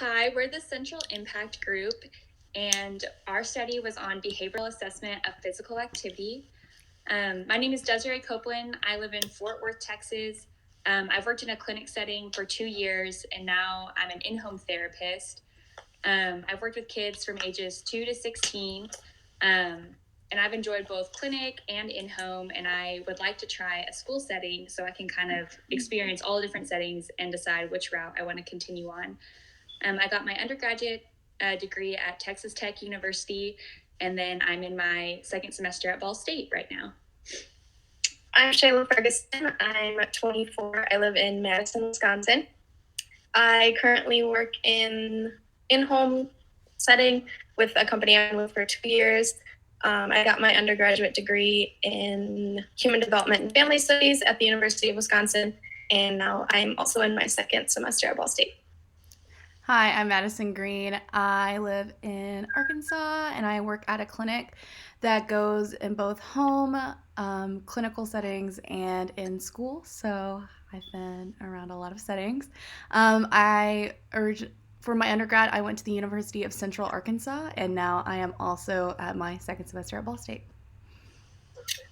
Hi, we're the Central Impact Group, and our study was on behavioral assessment of physical activity. My name is Desiree Copeland. I live in Fort Worth, Texas. I've worked in a clinic setting for 2 years, and now I'm an in-home therapist. I've worked with kids from ages 2 to 16, and I've enjoyed both clinic and in-home, and I would like to try a school setting so I can kind of experience all the different settings and decide which route I want to continue on. I got my undergraduate degree at Texas Tech University, and then I'm in my second semester at Ball State right now. I'm Shayla Ferguson. I'm 24. I live in Madison, Wisconsin. I currently work in-home setting with a company I've been with for 2 years. I got my undergraduate degree in human development and family studies at the University of Wisconsin, and now I'm also in my second semester at Ball State. Hi, I'm Madison Green. I live in Arkansas and I work at a clinic that goes in both home, clinical settings, and in school. So I've been around a lot of settings. For my undergrad, I went to the University of Central Arkansas, and now I am also at my second semester at Ball State.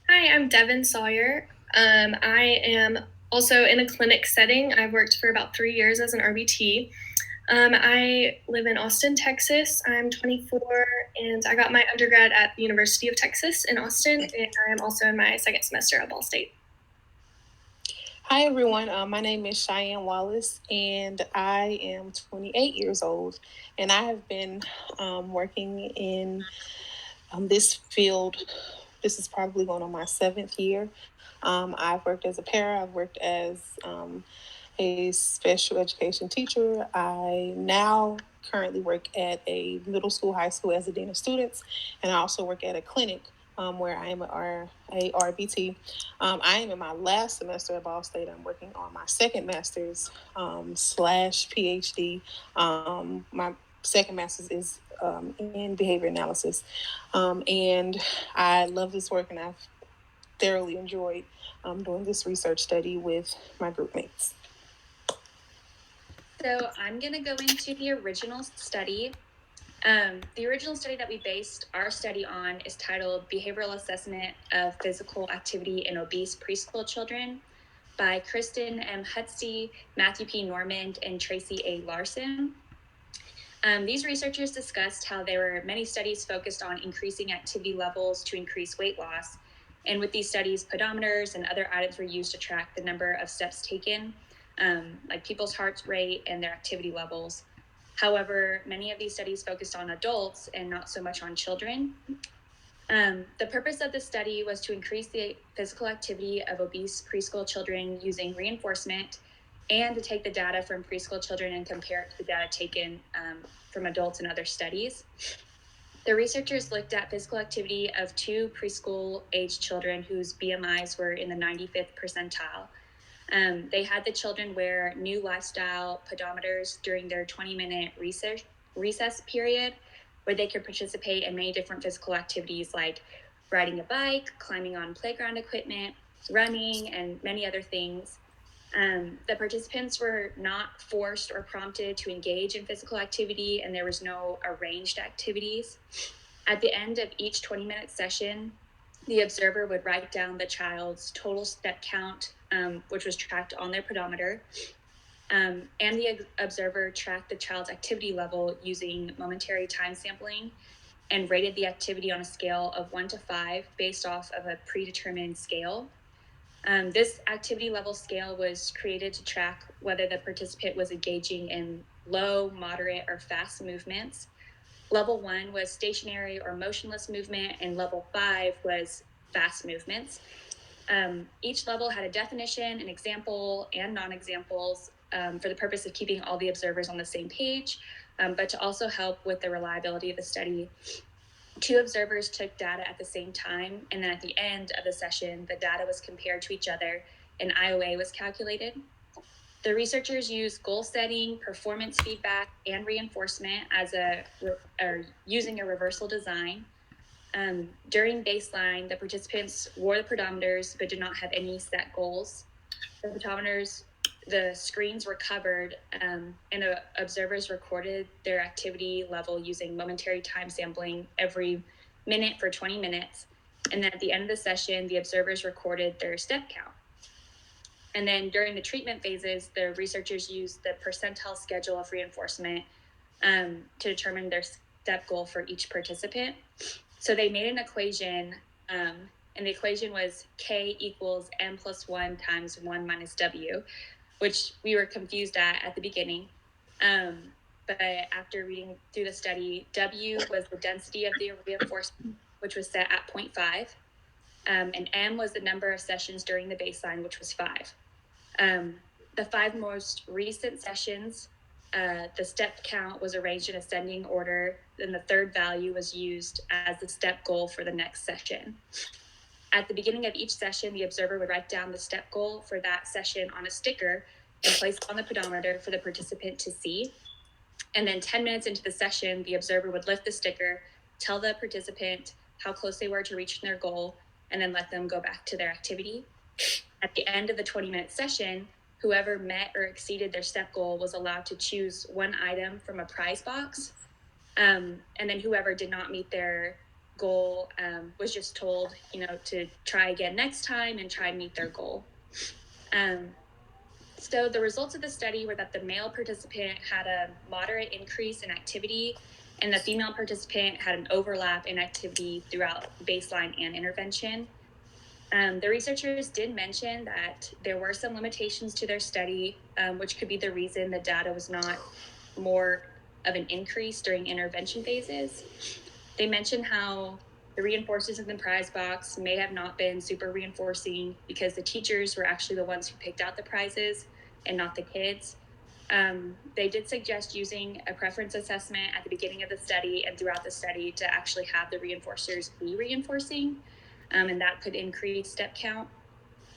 Hi, I'm Devin Sawyer. I am also in a clinic setting. I've worked for about 3 years as an RBT. I live in Austin, Texas. I'm 24, and I got my undergrad at the University of Texas in Austin, and I am also in my second semester at Ball State. Hi, everyone. My name is Cheyenne Wallace, and I am 28 years old, and I have been working in this field. This is probably going on my 7th year. I've worked as a para. I've worked as a special education teacher. I now currently work at a middle school, high school as a dean of students, and I also work at a clinic where I am a RBT. I am in my last semester at Ball State. I'm working on my second master's slash PhD. My second master's is in behavior analysis. And I love this work, and I've thoroughly enjoyed doing this research study with my group mates. So I'm going to go into the original study. The original study that we based our study on is titled Behavioral Assessment of Physical Activity in Obese Preschool Children by Kristen M. Hutsey, Matthew P. Normand, and Tracy A. Larson. These researchers discussed how there were many studies focused on increasing activity levels to increase weight loss. And with these studies, pedometers and other items were used to track the number of steps taken, like people's heart rate and their activity levels. However, many of these studies focused on adults and not so much on children. The purpose of the study was to increase the physical activity of obese preschool children using reinforcement, and to take the data from preschool children and compare it to the data taken from adults in other studies. The researchers looked at physical activity of 2 preschool-age children whose BMIs were in the 95th percentile. They had the children wear new lifestyle pedometers during their 20-minute recess period, where they could participate in many different physical activities like riding a bike, climbing on playground equipment, running, and many other things. The participants were not forced or prompted to engage in physical activity, and there was no arranged activities. At the end of each 20-minute session, the observer would write down the child's total step count, which was tracked on their pedometer, and the observer tracked the child's activity level using momentary time sampling and rated the activity on a scale of 1 to 5 based off of a predetermined scale. This activity level scale was created to track whether the participant was engaging in low, moderate, or fast movements. Level 1 was stationary or motionless movement, and level 5 was fast movements. Each level had a definition, an example, and non-examples for the purpose of keeping all the observers on the same page, but to also help with the reliability of the study. 2 observers took data at the same time, and then at the end of the session, the data was compared to each other and IOA was calculated. The researchers used goal setting, performance feedback, and reinforcement using a reversal design. During baseline, the participants wore the pedometers but did not have any set goals. The the screens were covered and observers recorded their activity level using momentary time sampling every minute for 20 minutes. And then at the end of the session, the observers recorded their step count. And then during the treatment phases, the researchers used the percentile schedule of reinforcement to determine their step goal for each participant. So they made an equation, and the equation was K equals M plus 1 times 1 minus W, which we were confused at the beginning. But after reading through the study, W was the density of the reinforcement, which was set at 0.5. And M was the number of sessions during the baseline, which was 5. The 5 most recent sessions, the step count was arranged in ascending order, and the third value was used as the step goal for the next session. At the beginning of each session, the observer would write down the step goal for that session on a sticker and place it on the pedometer for the participant to see. And then 10 minutes into the session, the observer would lift the sticker, tell the participant how close they were to reaching their goal, and then let them go back to their activity. At the end of the 20-minute session, whoever met or exceeded their step goal was allowed to choose one item from a prize box. And then whoever did not meet their goal was just told, to try again next time and try and meet their goal. So the results of the study were that the male participant had a moderate increase in activity, and the female participant had an overlap in activity throughout baseline and intervention. The researchers did mention that there were some limitations to their study, which could be the reason the data was not more of an increase during intervention phases. They mentioned how the reinforcers in the prize box may have not been super reinforcing because the teachers were actually the ones who picked out the prizes and not the kids. They did suggest using a preference assessment at the beginning of the study and throughout the study to actually have the reinforcers be reinforcing, and that could increase step count.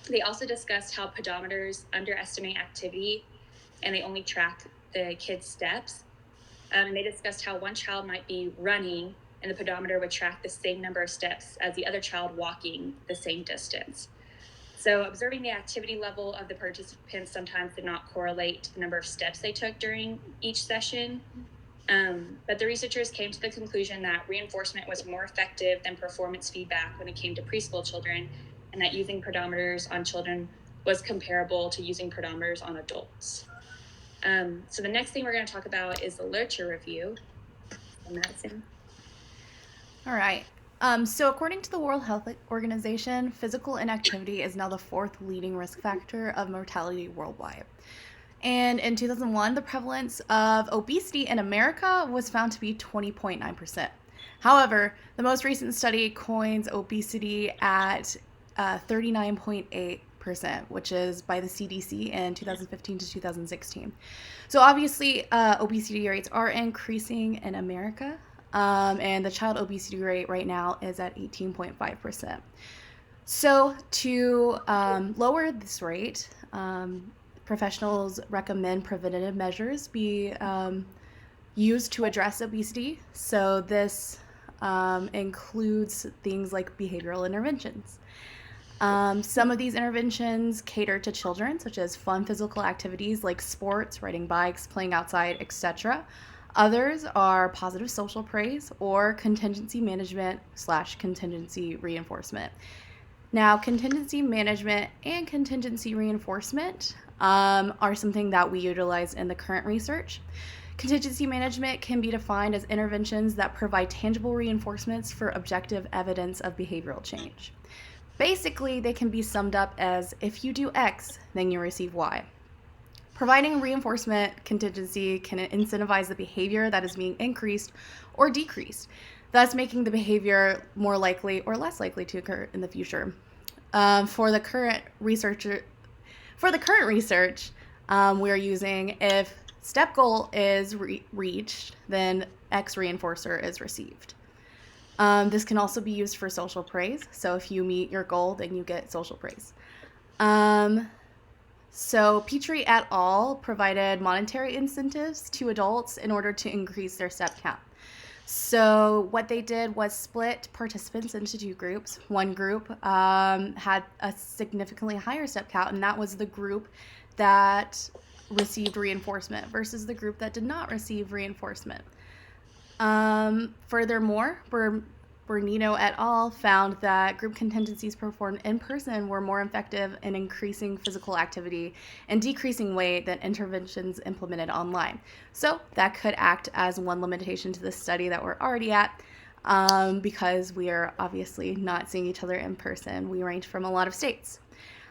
They also discussed how pedometers underestimate activity and they only track the kids' steps. And they discussed how one child might be running and the pedometer would track the same number of steps as the other child walking the same distance. So observing the activity level of the participants sometimes did not correlate to the number of steps they took during each session. But the researchers came to the conclusion that reinforcement was more effective than performance feedback when it came to preschool children, and that using pedometers on children was comparable to using pedometers on adults. So the next thing we're going to talk about is the literature review. Madison. All right. So according to the World Health Organization, physical inactivity is now the 4th leading risk factor of mortality worldwide. And in 2001, the prevalence of obesity in America was found to be 20.9%. However, the most recent study coins obesity at 39.8%, which is by the CDC in 2015 to 2016. So obviously, obesity rates are increasing in America, and the child obesity rate right now is at 18.5%. So to lower this rate, professionals recommend preventative measures be used to address obesity. So this includes things like behavioral interventions. Some of these interventions cater to children, such as fun physical activities like sports, riding bikes, playing outside, etc. Others are positive social praise or contingency management / contingency reinforcement. Now, contingency management and contingency reinforcement are something that we utilize in the current research. Contingency management can be defined as interventions that provide tangible reinforcements for objective evidence of behavioral change. Basically, they can be summed up as if you do X, then you receive Y. Providing reinforcement contingency can incentivize the behavior that is being increased or decreased, thus making the behavior more likely or less likely to occur in the future. For the current research, we are using if step goal is reached, then X reinforcer is received. This can also be used for social praise. So if you meet your goal, then you get social praise. So Petrie et al. Provided monetary incentives to adults in order to increase their step count. So what they did was split participants into 2 groups. One group had a significantly higher step count, and that was the group that received reinforcement versus the group that did not receive reinforcement. Furthermore, Bernino et al. Found that group contingencies performed in person were more effective in increasing physical activity and decreasing weight than interventions implemented online. So that could act as one limitation to the study that we're already at, because we are obviously not seeing each other in person. We range from a lot of states.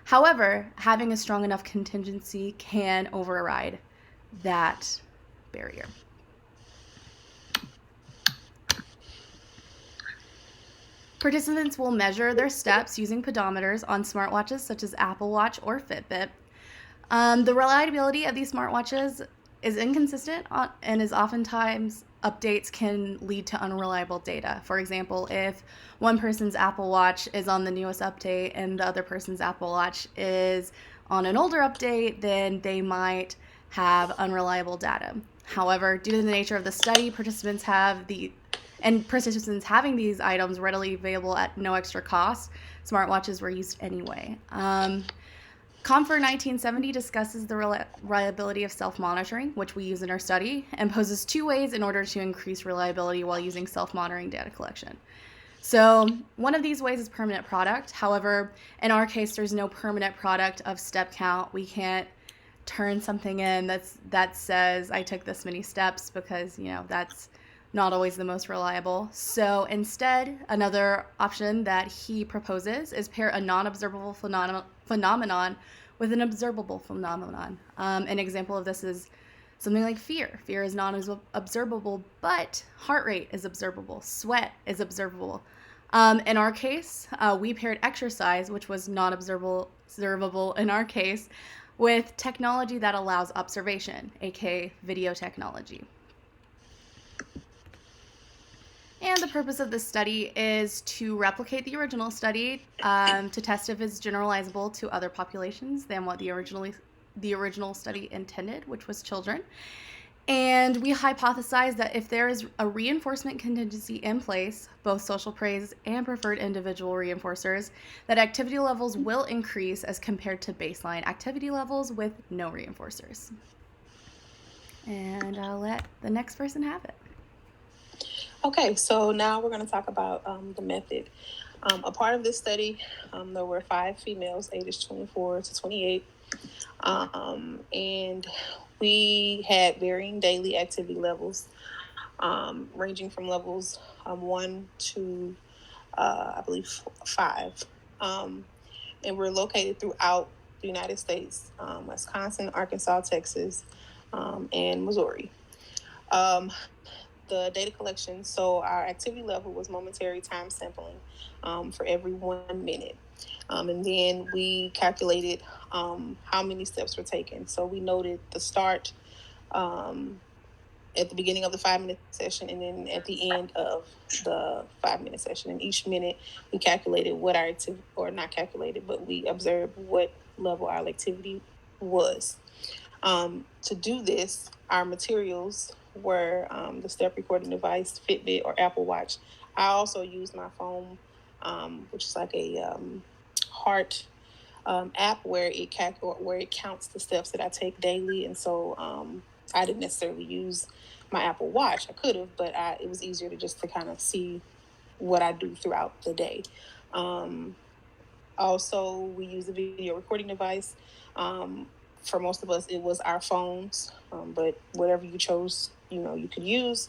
However, having a strong enough contingency can override that barrier. Participants will measure their steps using pedometers on smartwatches such as Apple Watch or Fitbit. The reliability of these smartwatches is inconsistent and is oftentimes updates can lead to unreliable data. For example, if one person's Apple Watch is on the newest update and the other person's Apple Watch is on an older update, then they might have unreliable data. However, due to the nature of the study, participants having these items readily available at no extra cost, smartwatches were used anyway. Confer 1970 discusses the reliability of self-monitoring, which we use in our study, and poses two ways in order to increase reliability while using self-monitoring data collection. So one of these ways is permanent product. However, in our case, there's no permanent product of step count. We can't turn something in that says I took this many steps, because that's not always the most reliable. So instead, another option that he proposes is pair a non-observable phenomenon with an observable phenomenon. An example of this is something like fear. Fear is non-observable, but heart rate is observable. Sweat is observable. In our case, we paired exercise, which was non-observable in our case, with technology that allows observation, aka video technology. And the purpose of this study is to replicate the original study, to test if it's generalizable to other populations than what the original study intended, which was children. And we hypothesize that if there is a reinforcement contingency in place, both social praise and preferred individual reinforcers, that activity levels will increase as compared to baseline activity levels with no reinforcers. And I'll let the next person have it. Okay, so now we're going to talk about the method. A part of this study, there were 5 females, ages 24 to 28, and we had varying daily activity levels, ranging from levels 1 to, I believe, 5. And we're located throughout the United States, Wisconsin, Arkansas, Texas, and Missouri. The data collection, so our activity level was momentary time sampling for every 1 minute. And then we calculated how many steps were taken. So we noted the start at the beginning of the 5-minute session and then at the end of the 5-minute session. And each minute we calculated what our activity, or not calculated, but we observed what level our activity was. To do this, our materials were the step recording device, Fitbit, or Apple Watch. I also used my phone, which is like a heart app where it counts the steps that I take daily. And so I didn't necessarily use my Apple Watch. I could have, but it was easier to kind of see what I do throughout the day. Also, we use a video recording device. For most of us, it was our phones, but whatever you chose, you could use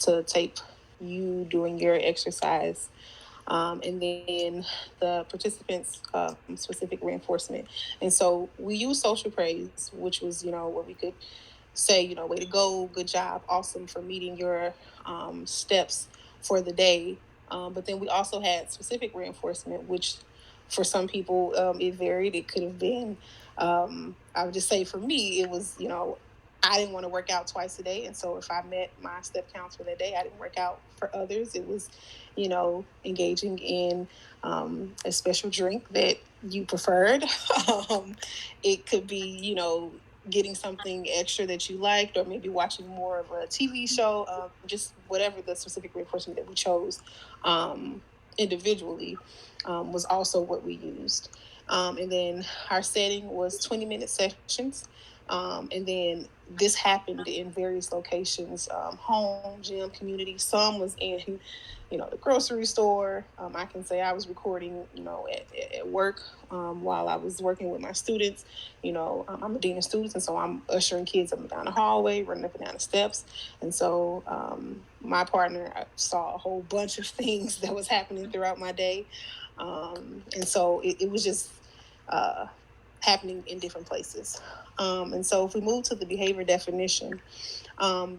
to tape you doing your exercise. And then the participants' specific reinforcement. And so we use social praise, which was, what we could say, way to go, good job, awesome for meeting your steps for the day. But then we also had specific reinforcement, which for some people it varied. It could have been, I would just say for me, it was, I didn't want to work out twice a day. And so if I met my step counts for that day, I didn't work out. For others, it was, engaging in a special drink that you preferred. It could be, getting something extra that you liked, or maybe watching more of a TV show, just whatever the specific reinforcement that we chose. individually was also what we used. And then our setting was 20-minute sessions. And then this happened in various locations, home, gym, community. Some was in, the grocery store. I can say I was recording, at work while I was working with my students. I'm a dean of students, and so I'm ushering kids up and down the hallway, running up and down the steps. And so my partner saw a whole bunch of things that was happening throughout my day. And so it was just happening in different places. And so if we move to the behavior definition,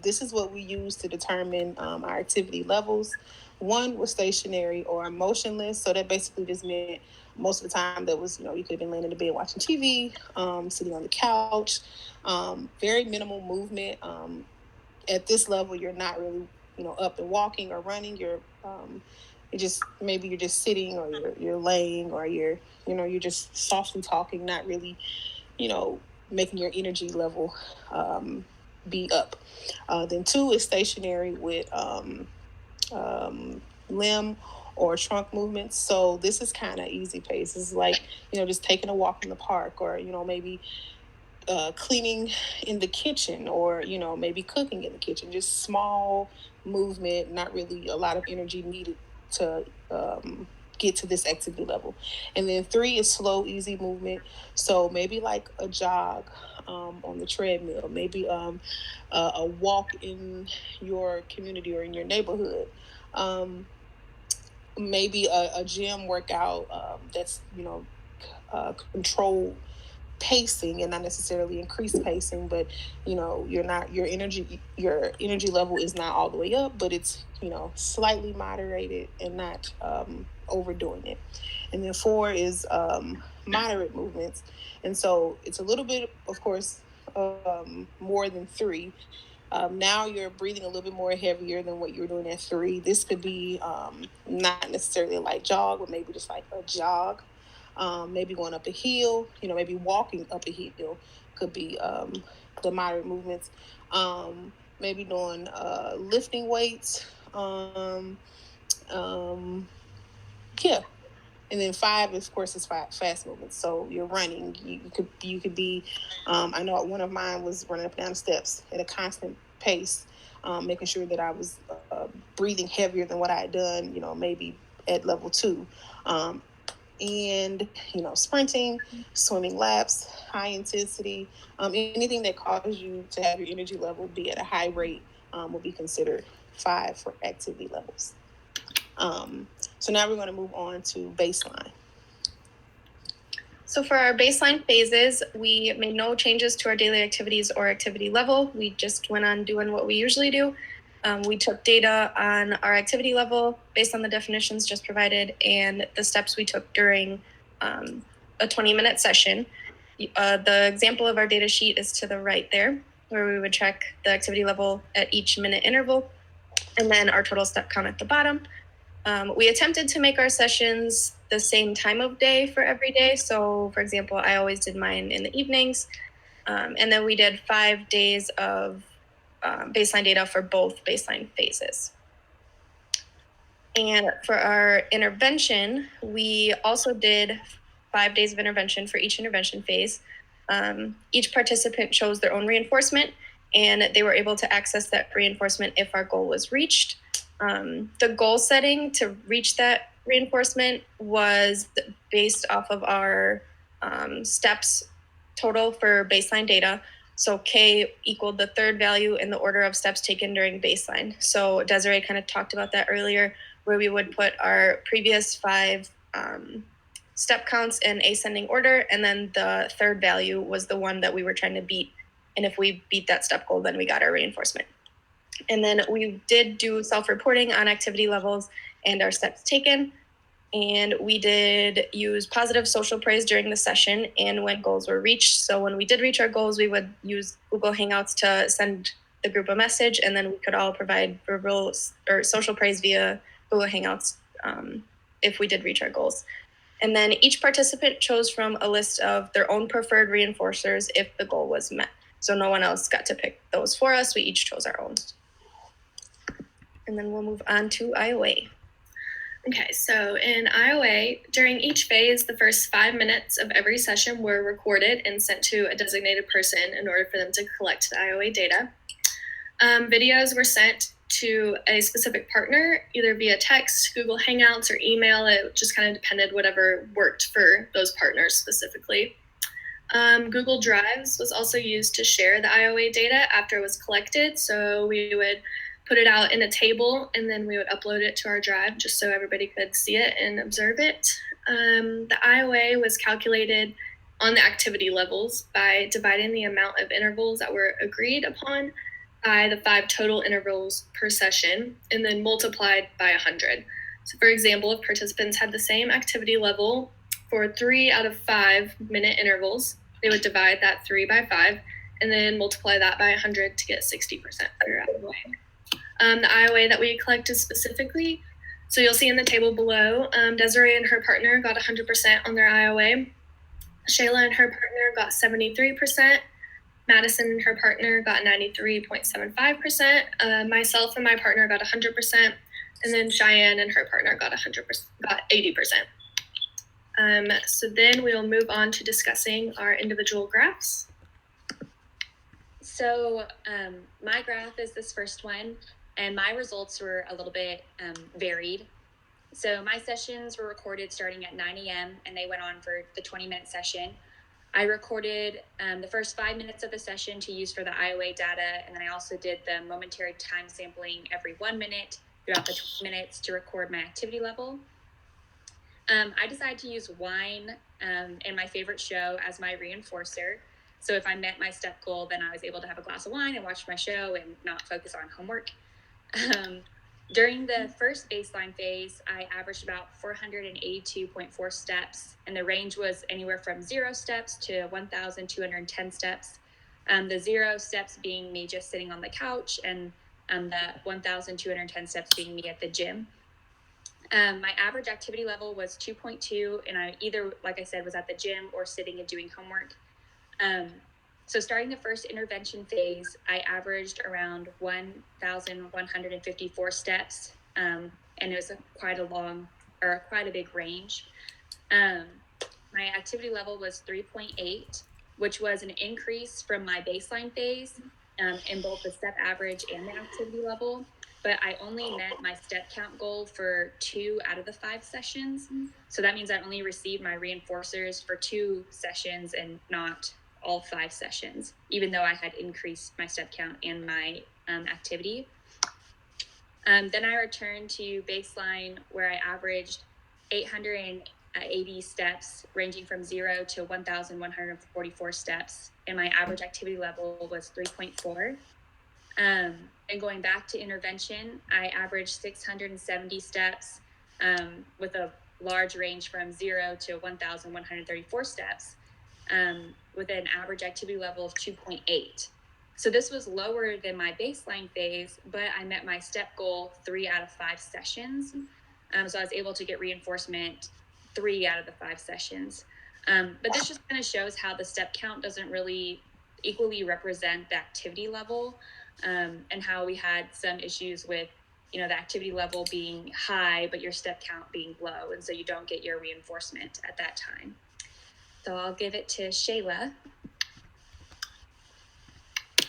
this is what we use to determine our activity levels. One was stationary or motionless. So that basically just meant most of the time that was, you could have been laying in the bed watching TV, sitting on the couch, very minimal movement. At this level, you're not really, up and walking or running. You're maybe you're just sitting, or you're laying, or you're just softly talking, not really, making your energy level be up. Then 2 is stationary with limb or trunk movements. So this is kind of easy pace. This is like, just taking a walk in the park, or, maybe cleaning in the kitchen, or, maybe cooking in the kitchen. Just small movement, not really a lot of energy needed to get to this activity level. And then 3 is slow, easy movement. So maybe like a jog on the treadmill, maybe a walk in your community or in your neighborhood. Maybe a gym workout that's, controlled pacing and not necessarily increased pacing, but your energy level is not all the way up, but it's slightly moderated and not overdoing it. And then 4 is moderate movements, and so it's a little bit, of course, more than 3. Now you're breathing a little bit more heavier than what you were doing at 3. This could be not necessarily a light jog, but maybe just like a jog. Maybe going up a hill, maybe walking up a hill could be the moderate movements. Maybe doing lifting weights. Yeah. And then 5, of course, is fast movements. So you're running. You could be. I know one of mine was running up and down the steps at a constant pace, making sure that I was breathing heavier than what I had done. Maybe at level 2. And sprinting, swimming laps, high intensity, anything that causes you to have your energy level be at a high rate will be considered 5 for activity levels. So now we're going to move on to baseline. So for our baseline phases, we made no changes to our daily activities or activity level. We just went on doing what we usually do. We took data on our activity level based on the definitions just provided and the steps we took during a 20-minute session. The example of our data sheet is to the right there, where we would check the activity level at each minute interval, and then our total step count at the bottom. We attempted to make our sessions the same time of day for every day. So, for example, I always did mine in the evenings. And then we did 5 days of baseline data for both baseline phases. And for our intervention, we also did 5 days of intervention for each intervention phase. Each participant chose their own reinforcement, and they were able to access that reinforcement if our goal was reached. The goal setting to reach that reinforcement was based off of our steps total for baseline data. So K equaled the third value in the order of steps taken during baseline. So Desiree kind of talked about that earlier, where we would put our previous 5 step counts in ascending order, and then the third value was the one that we were trying to beat. And if we beat that step goal, then we got our reinforcement. And then we did do self-reporting on activity levels and our steps taken. And we did use positive social praise during the session and when goals were reached. So when we did reach our goals, we would use Google Hangouts to send the group a message, and then we could all provide verbal or social praise via Google Hangouts if we did reach our goals. And then each participant chose from a list of their own preferred reinforcers if the goal was met. So no one else got to pick those for us. We each chose our own. And then we'll move on to IOA. Okay, so in IOA, during each phase, the first 5 minutes of every session were recorded and sent to a designated person in order for them to collect the IOA data. Videos were sent to a specific partner, either via text, Google Hangouts, or email. It just kind of depended whatever worked for those partners specifically. Google Drives was also used to share the IOA data after it was collected. So we would put it out in a table and then we would upload it to our drive just so everybody could see it and observe it. The IOA was calculated on the activity levels by dividing the amount of intervals that were agreed upon by the 5 total intervals per session and then multiplied by 100. So for example, if participants had the same activity level for 3 out of 5 minute intervals, they would divide that 3 by 5 and then multiply that by 100 to get 60% for IOA. The IOA that we collected specifically, so you'll see in the table below, Desiree and her partner got 100% on their IOA. Shayla and her partner got 73%. Madison and her partner got 93.75%. Myself and my partner got 100%. And then Cheyenne and her partner got 80%. So then we will move on to discussing our individual graphs. So my graph is this first one, and my results were a little bit varied. So my sessions were recorded starting at 9 a.m. and they went on for the 20-minute session. I recorded the first 5 minutes of the session to use for the IOA data, and then I also did the momentary time sampling every 1 minute throughout the 20 minutes to record my activity level. I decided to use wine and my favorite show as my reinforcer. So if I met my step goal, then I was able to have a glass of wine and watch my show and not focus on homework. During the first baseline phase, I averaged about 482.4 steps, and the range was anywhere from 0 steps to 1,210 steps. The 0 steps being me just sitting on the couch, and the 1,210 steps being me at the gym. My average activity level was 2.2, and I either, like I said, was at the gym or sitting and doing homework. So starting the first intervention phase, I averaged around 1,154 steps, and it was quite a big range. My activity level was 3.8, which was an increase from my baseline phase in both the step average and the activity level. But I only met my step count goal for 2 out of the 5 sessions. So that means I only received my reinforcers for 2 sessions and not all 5 sessions, even though I had increased my step count and my activity. Then I returned to baseline where I averaged 880 steps, ranging from 0 to 1,144 steps, and my average activity level was 3.4. And going back to intervention, I averaged 670 steps with a large range from 0 to 1,134 steps with an average activity level of 2.8. So this was lower than my baseline phase, but I met my step goal 3 out of 5 sessions. So I was able to get reinforcement 3 out of the 5 sessions. But this just kind of shows how the step count doesn't really equally represent the activity level. And how we had some issues with, the activity level being high, but your step count being low. And so you don't get your reinforcement at that time. So I'll give it to Shayla.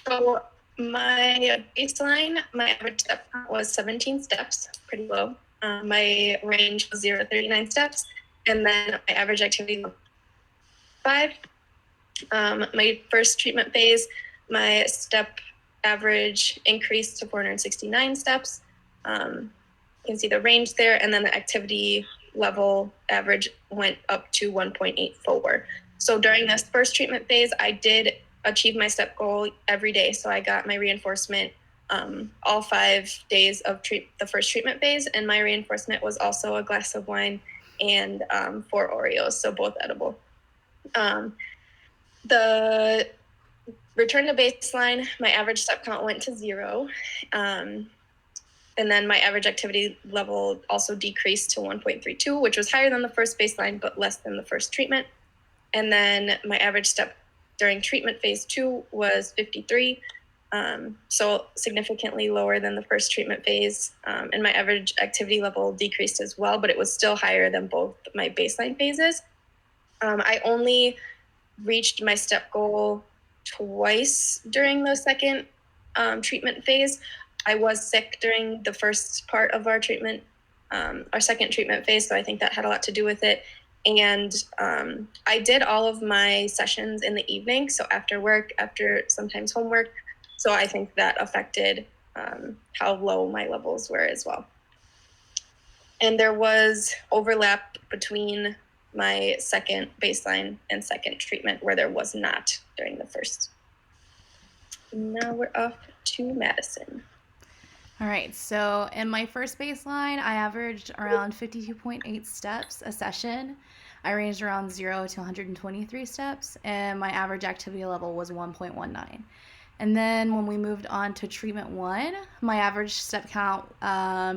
So my baseline, my average step count was 17 steps, pretty low. My range was 0 to 39 steps. And then my average activity was 5. My first treatment phase, my step average increased to 469 steps. You can see the range there, and then the activity level average went up to 1.84. So during this first treatment phase, I did achieve my step goal every day. So I got my reinforcement all 5 days of the first treatment phase, and my reinforcement was also a glass of wine and 4 Oreos, so both edible. The return to baseline, my average step count went to 0. And then my average activity level also decreased to 1.32, which was higher than the first baseline, but less than the first treatment. And then my average step during treatment phase 2 was 53. so significantly lower than the first treatment phase. And my average activity level decreased as well, but it was still higher than both my baseline phases. I only reached my step goal twice during the second treatment phase. I was sick during the first part of our treatment, our second treatment phase, so I think that had a lot to do with it. And I did all of my sessions in the evening, so after work, after sometimes homework. So I think that affected how low my levels were as well. And there was overlap between my second baseline and second treatment where there was not during the first. Now we're off to Madison. All right, so in my first baseline, I averaged around 52.8 steps a session. I ranged around 0 to 123 steps, and my average activity level was 1.19. And then when we moved on to treatment 1, my average step count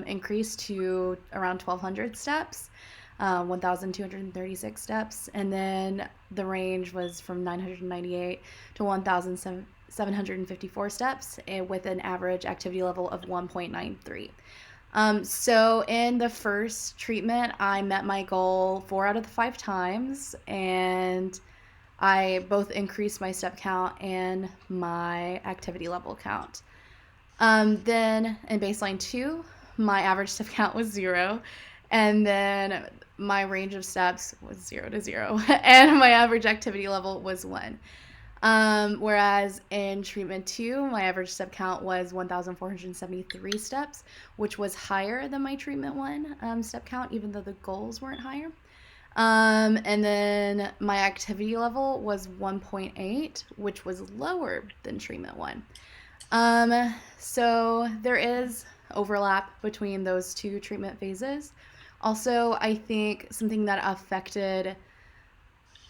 increased to around 1,200 steps, 1,236 steps. And then the range was from 998 to 1,754 steps with an average activity level of 1.93. So in the first treatment, I met my goal 4 out of the 5 times, and I both increased my step count and my activity level count. Then in baseline 2, my average step count was 0, and then my range of steps was 0 to 0, and my average activity level was 1. Whereas in treatment 2, my average step count was 1,473 steps, which was higher than my treatment 1 step count, even though the goals weren't higher. And then my activity level was 1.8, which was lower than treatment 1. So there is overlap between those 2 treatment phases. Also, I think something that affected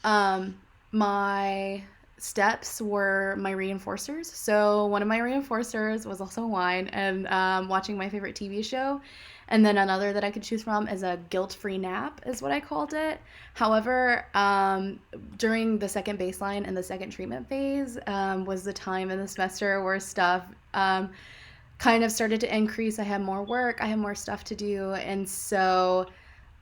my steps were my reinforcers. So one of my reinforcers was also wine and watching my favorite TV show. And then another that I could choose from is a guilt-free nap, is what I called it. However, during the second baseline and the second treatment phase was the time in the semester where stuff kind of started to increase. I had more work, I had more stuff to do, and so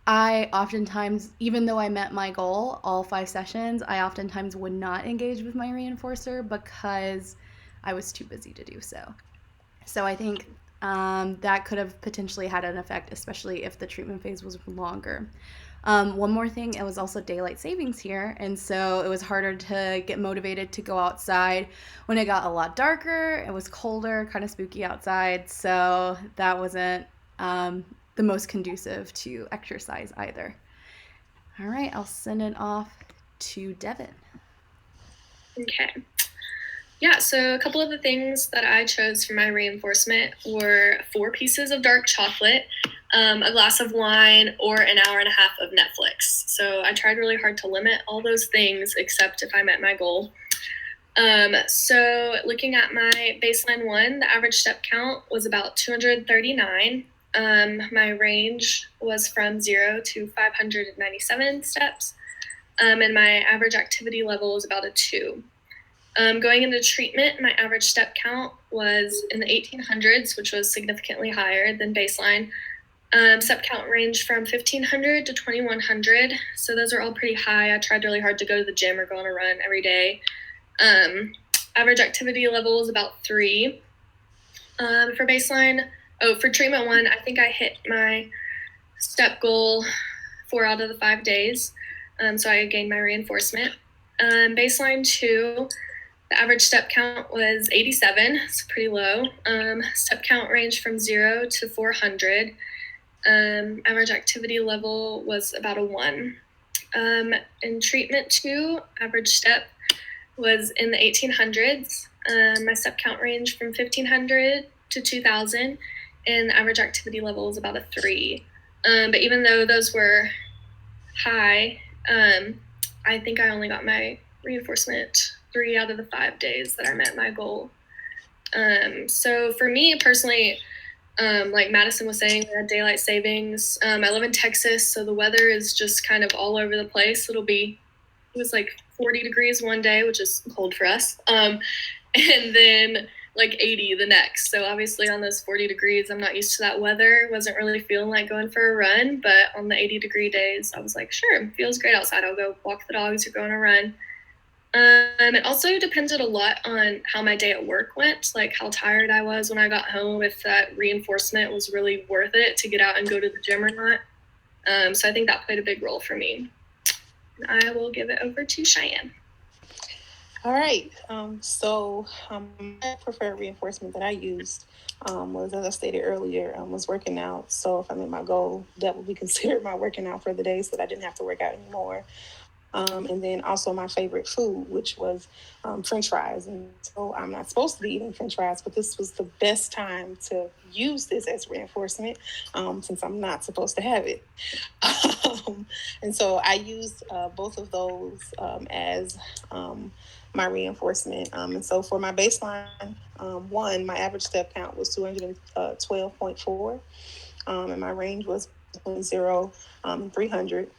I oftentimes, even though I met my goal all 5 sessions, I oftentimes would not engage with my reinforcer because I was too busy to do so. So I think that could have potentially had an effect, especially if the treatment phase was longer. One more thing, it was also daylight savings here, and so it was harder to get motivated to go outside when it got a lot darker. It was colder, kind of spooky outside, so that wasn't the most conducive to exercise either. All right, I'll send it off to Devin. Okay. Yeah, so a couple of the things that I chose for my reinforcement were 4 pieces of dark chocolate, a glass of wine, or an hour and a half of Netflix. So I tried really hard to limit all those things except if I met my goal. So looking at my baseline 1, the average step count was about 239. My range was from 0 to 597 steps, and my average activity level was about a 2. Going into treatment, my average step count was in the 1800s, which was significantly higher than baseline. Step count ranged from 1500 to 2100, so those are all pretty high. I tried really hard to go to the gym or go on a run every day. Average activity level was about 3. For baseline, for treatment 1, I think I hit my step goal 4 out of the 5 days, so I gained my reinforcement. Baseline 2, the average step count was 87, so pretty low. Step count ranged from 0 to 400. Average activity level was about a 1. In treatment 2, average step was in the 1800s. My step count ranged from 1500 to 2000, and the average activity level was about a 3. But even though those were high, I think I only got my reinforcement 3 out of the 5 days that I met my goal. So for me personally, like Madison was saying, we had daylight savings. I live in Texas, so the weather is just kind of all over the place. It was like 40 degrees one day, which is cold for us. And then like 80 the next. So obviously on those 40 degrees, I'm not used to that weather. Wasn't really feeling like going for a run, but on the 80-degree days, I was like, sure, feels great outside. I'll go walk the dogs or go on a run. It also depended a lot on how my day at work went, like how tired I was when I got home, if that reinforcement was really worth it to get out and go to the gym or not. So I think that played a big role for me. I will give it over to Cheyenne. All right. My preferred reinforcement that I used was, as I stated earlier, was working out. So if I met my goal, that would be considered my working out for the day, so that I didn't have to work out anymore. And then also my favorite food, which was French fries. And so I'm not supposed to be eating French fries, but this was the best time to use this as reinforcement, since I'm not supposed to have it. And so I used both of those as my reinforcement. And so for my baseline one, my average step count was 212.4, and my range was between 0 and 300.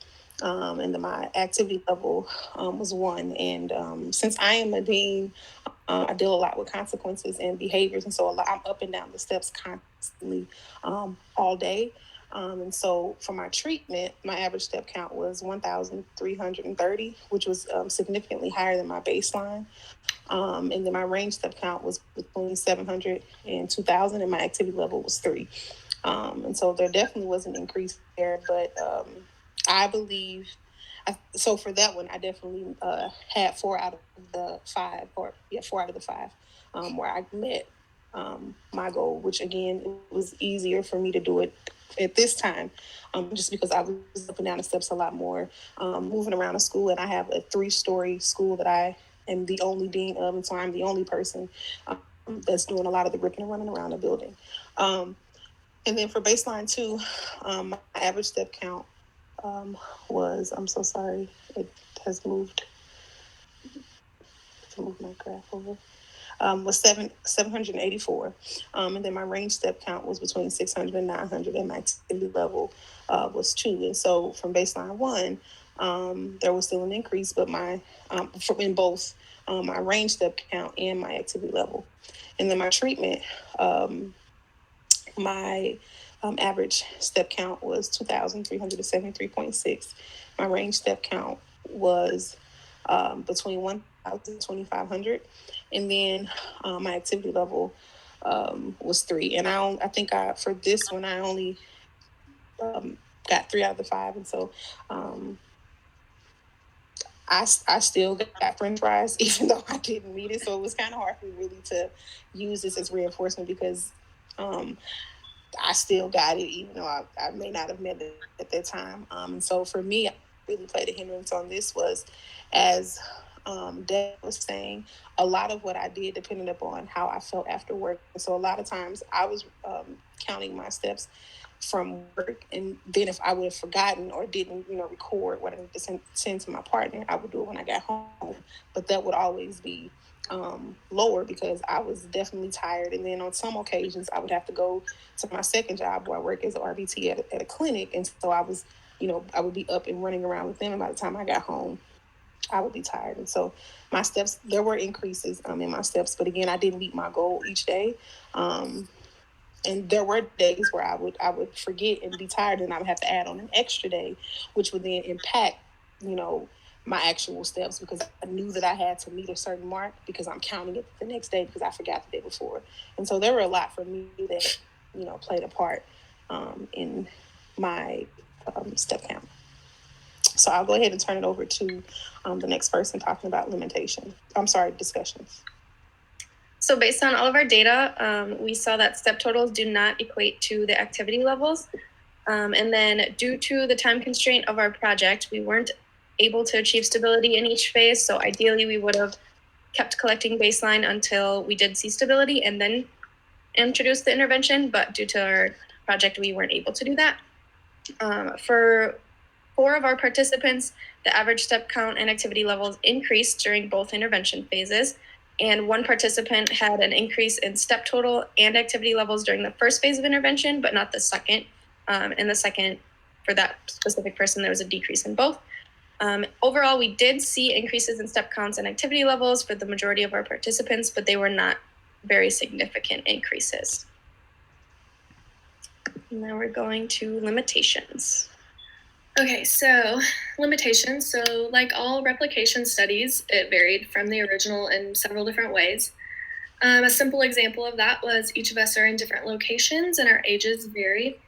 And then my activity level was 1. And since I am a dean, I deal a lot with consequences and behaviors, and so I'm up and down the steps constantly all day. And so for my treatment, my average step count was 1,330, which was significantly higher than my baseline. And then my range step count was between 700 and 2,000, and my activity level was 3. And so there definitely was an increase there, but I believe, so for that one, I definitely had 4 out of the 5, where I met my goal, which again, it was easier for me to do it at this time, just because I was up and down the steps a lot more, moving around the school, and I have a 3-story school that I am the only dean of, and so I'm the only person that's doing a lot of the ripping and running around the building. And then for baseline 2, my average step count was, I'm so sorry, it has moved. To move my graph over. Was 784. And then my range step count was between 600 and 900, and my activity level was 2. And so from baseline 1, there was still an increase, but in both my range step count and my activity level. And then my treatment, my average step count was 2,373.6. My range step count was between 1,000 and 2,500. And then my activity level was 3. And I think for this one, I only got 3 out of the 5. And so I still got French fries, even though I didn't need it. So it was kind of hard for me really to use this as reinforcement, because I still got it, even though I may not have met it at that time. And so for me, I really played a hindrance on this was, as Deb was saying, a lot of what I did depended upon how I felt after work. So a lot of times I was counting my steps from work, and then if I would have forgotten or didn't, record what I needed to send to my partner, I would do it when I got home. But that would always be lower because I was definitely tired. And then on some occasions, I would have to go to my second job where I work as an RBT at a clinic, and so I was, I would be up and running around with them, and by the time I got home, I would be tired. And so my steps, there were increases in my steps, but again, I didn't meet my goal each day. And there were days where I would forget and be tired, and I would have to add on an extra day, which would then impact, my actual steps, because I knew that I had to meet a certain mark because I'm counting it the next day because I forgot the day before. And so there were a lot for me that, played a part in my step count. So I'll go ahead and turn it over to the next person talking about discussions. So based on all of our data, we saw that step totals do not equate to the activity levels. And then due to the time constraint of our project, we weren't able to achieve stability in each phase. So ideally, we would have kept collecting baseline until we did see stability and then introduce the intervention. But due to our project, we weren't able to do that. For 4 of our participants, the average step count and activity levels increased during both intervention phases. And 1 participant had an increase in step total and activity levels during the first phase of intervention, but not the second. In the second, for that specific person, there was a decrease in both. Overall, we did see increases in step counts and activity levels for the majority of our participants, but they were not very significant increases. Now we're going to limitations. Okay, so limitations. So like all replication studies, it varied from the original in several different ways. A simple example of that was each of us are in different locations and our ages vary.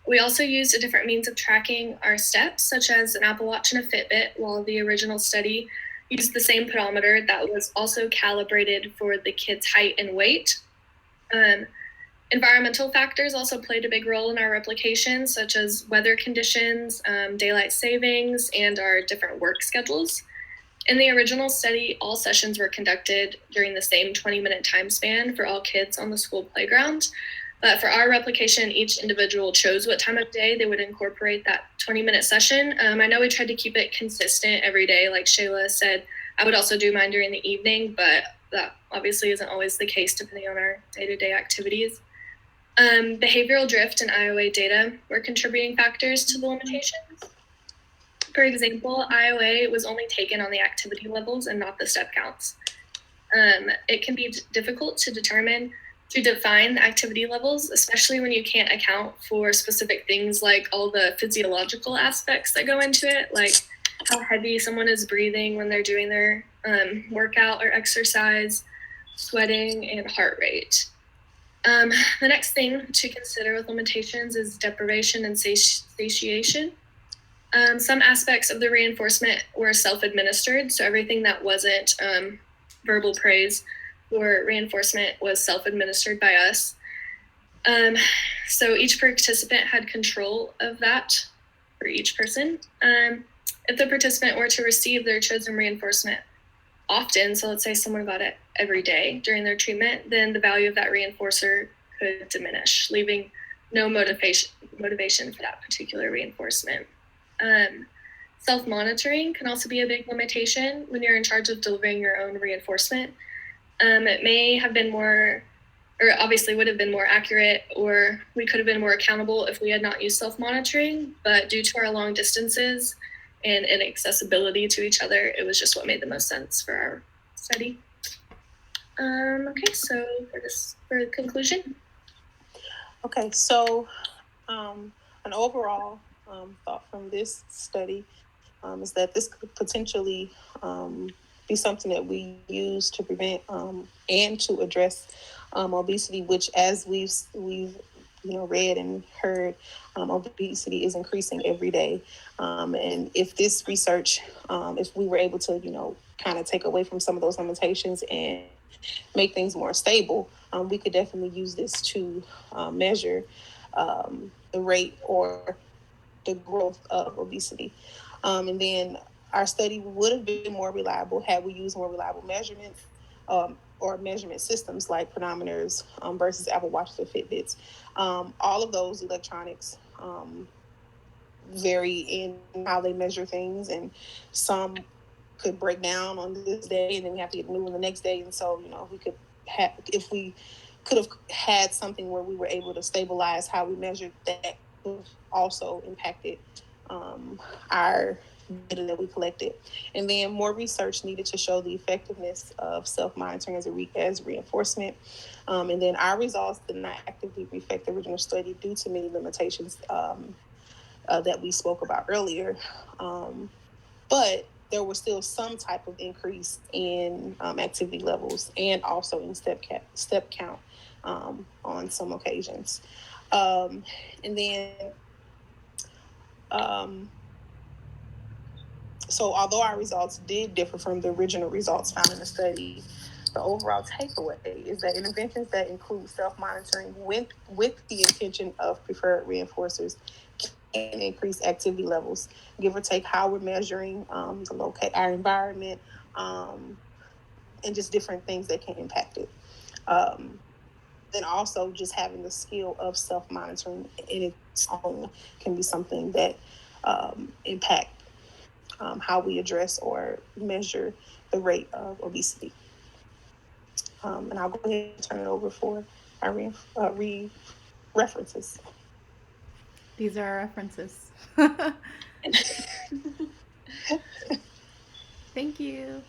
We also used a different means of tracking our steps, such as an Apple Watch and a Fitbit, while the original study used the same pedometer that was also calibrated for the kids' height and weight. Environmental factors also played a big role in our replication, such as weather conditions, daylight savings, and our different work schedules. In the original study, all sessions were conducted during the same 20-minute time span for all kids on the school playground. But for our replication, each individual chose what time of day they would incorporate that 20-minute session. I know we tried to keep it consistent every day. Like Shayla said, I would also do mine during the evening, but that obviously isn't always the case depending on our day-to-day activities. Behavioral drift and IOA data were contributing factors to the limitations. For example, IOA was only taken on the activity levels and not the step counts. It can be difficult to define the activity levels, especially when you can't account for specific things like all the physiological aspects that go into it, like how heavy someone is breathing when they're doing their workout or exercise, sweating, and heart rate. The next thing to consider with limitations is deprivation and satiation. Some aspects of the reinforcement were self-administered, so everything that wasn't verbal praise or reinforcement was self-administered by us. So each participant had control of that for each person. If the participant were to receive their chosen reinforcement often, so let's say someone got it every day during their treatment, then the value of that reinforcer could diminish, leaving no motivation for that particular reinforcement. Self-monitoring can also be a big limitation when you're in charge of delivering your own reinforcement. It may have been more, or obviously would have been more accurate, or we could have been more accountable if we had not used self-monitoring, but due to our long distances and inaccessibility to each other, it was just what made the most sense for our study. Okay, so for conclusion. Okay, so an overall thought from this study is that this could potentially be something that we use to prevent and to address obesity, which, as we've read and heard, obesity is increasing every day. And if this research, if we were able to, kind of take away from some of those limitations and make things more stable, we could definitely use this to measure the rate or the growth of obesity. And then our study would have been more reliable had we used more reliable measurements or measurement systems like pedometers versus Apple Watches or Fitbits. All of those electronics vary in how they measure things, and some could break down on this day and then we have to get new one the next day. And so, we could have, if we could have had something where we were able to stabilize how we measured, that could have also impacted our data that we collected. And then more research needed to show the effectiveness of self-monitoring as reinforcement. And then our results did not actively reflect the original study due to many limitations that we spoke about earlier. But there was still some type of increase in activity levels and also in step count on some occasions. And then, so although our results did differ from the original results found in the study, the overall takeaway is that interventions that include self-monitoring with the intention of preferred reinforcers can increase activity levels, give or take how we're measuring our environment, and just different things that can impact it. Then also just having the skill of self-monitoring in its own can be something that impact how we address or measure the rate of obesity. And I'll go ahead and turn it over for our references. These are our references. Thank you.